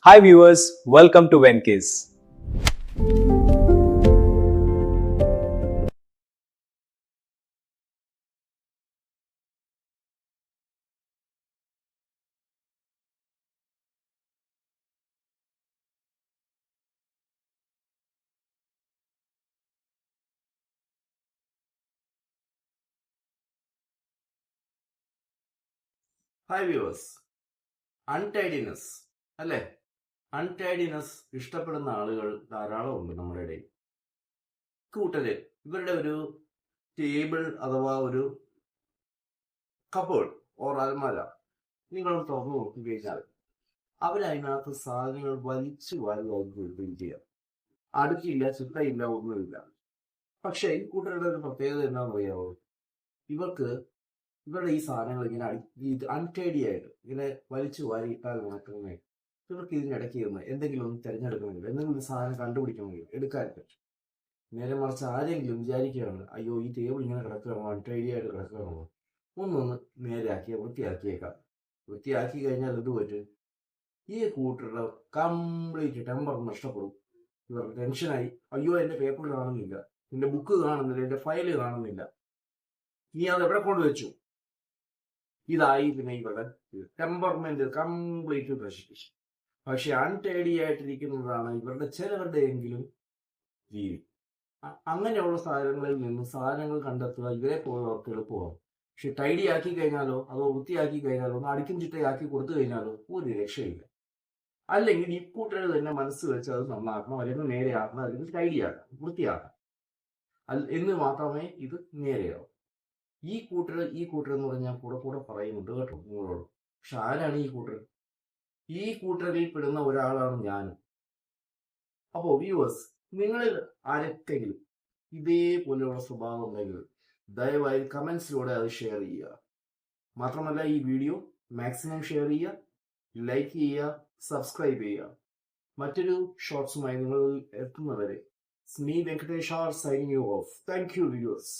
Hi viewers, welcome to Venkis. Hi viewers. Untidiness അല്ലേ? Untidiness ഇഷ്ടപ്പെടുന്ന ആളുകൾ ധാരാളം ഉണ്ട് നമ്മുടെ ഇടയിൽ. കൂട്ടര് ഇവരുടെ ഒരു ടേബിൾ അഥവാ ഒരു കബോർഡ് ഓർ അൽമാര നിങ്ങൾ തുറന്നു നോക്കി കഴിഞ്ഞാൽ അവരതിനകത്ത് സാധനങ്ങൾ വലിച്ചു വാരി ചെയ്യുക. അടുക്കില്ല, ചിട്ടയില്ല, ഒന്നുമില്ല. പക്ഷേ ഈ കൂട്ടരുടെ ഒരു പ്രത്യേകത എന്താണെന്ന് അറിയാമോ? ഇവർക്ക് ഇവരുടെ ഈ സാധനങ്ങൾ ഇങ്ങനെ അൺടൈഡി ആയിട്ട് ഇങ്ങനെ വലിച്ചു വാരി ഇട്ടാൽ മാത്രമേ ഇവർക്ക് ഇതിനിടയ്ക്ക് ഇരുന്ന് എന്തെങ്കിലും ഒന്ന് തിരഞ്ഞെടുക്കണമെങ്കിൽ എന്തെങ്കിലും ഒരു സാധനം കണ്ടുപിടിക്കണമെങ്കിൽ എടുക്കാൻ പറ്റും. നേരെ മറിച്ച് ആരെങ്കിലും വിചാരിക്കുകയാണ്, അയ്യോ ഈ ടേബിൾ ഇങ്ങനെ കിടക്കുകയാണോ, അൺടൈഡി ആയിട്ട് കിടക്കുകയാണോ, ഒന്നൊന്ന് നേരെയാക്കിയ വൃത്തിയാക്കിയേക്കാം. വൃത്തിയാക്കി കഴിഞ്ഞാൽ ഇത് പറ്റും, ഈ കൂട്ടരുടെ കംപ്ലീറ്റ് ടെമ്പർ നഷ്ടപ്പെടും. ഇവർക്ക് ടെൻഷനായി, അയ്യോ എൻ്റെ പേപ്പർ കാണുന്നില്ല, എൻ്റെ ബുക്ക് കാണുന്നില്ല, എൻ്റെ ഫയല് കാണുന്നില്ല, നീ അത് എവിടെ കൊണ്ടുവച്ചു. ഇതായി പിന്നെ ഇവരുടെ ടെമ്പർമെന്റ് കംപ്ലീറ്റ് നശിപ്പിച്ചു. പക്ഷെ അൺടൈഡി ആയിട്ടിരിക്കുന്നതാണ് ഇവരുടെ ചിലവരുടെയെങ്കിലും രീതി. അങ്ങനെയുള്ള സാധനങ്ങളിൽ നിന്ന് സാധനങ്ങൾ കണ്ടെത്തുക ഇവരെ പോയവർക്ക് എളുപ്പമാകും. പക്ഷെ ടൈഡി ആക്കി കഴിഞ്ഞാലോ അതോ വൃത്തിയാക്കി കഴിഞ്ഞാലോ ഒന്ന് അടുക്കും ചിട്ടയാക്കി കൊടുത്തു കഴിഞ്ഞാലോ ഒരു രക്ഷയില്ല. അല്ലെങ്കിൽ ഈ കൂട്ടർ തന്നെ മനസ്സ് വെച്ച് അത് നന്നാക്കണം, അല്ലെങ്കിൽ നേരെയാക്കണം, അല്ലെങ്കിൽ ടൈഡിയാക്കണം, വൃത്തിയാക്കണം എന്ന് മാത്രമേ ഇത് നേരെയാവും. ഈ കൂട്ടർ എന്ന് പറഞ്ഞാൽ കൂടെ പറയുന്നുണ്ട് കേട്ടോ നിങ്ങളോട്. പക്ഷെ ആരാണ് ഈ കൂട്ടർ? ഈ കൂട്ടരിൽ പെടുന്ന ഒരാളാണ് ഞാനും. അപ്പോൾ വ്യൂവേഴ്സ്, നിങ്ങളിൽ ആരൊക്കെങ്കിലും ഇതേപോലെയുള്ള സ്വഭാവം ഉണ്ടെങ്കിൽ ദയവായി കമന്റ്സിലൂടെ അത് ഷെയർ ചെയ്യുക. മാത്രമല്ല ഈ വീഡിയോ മാക്സിമം ഷെയർ ചെയ്യുക, ലൈക്ക് ചെയ്യുക, സബ്സ്ക്രൈബ് ചെയ്യുക. മറ്റൊരു ഷോർട്സുമായി നിങ്ങൾ എത്തുന്നവരെ സ്മി Venkatesh R signing you off. Thank you viewers.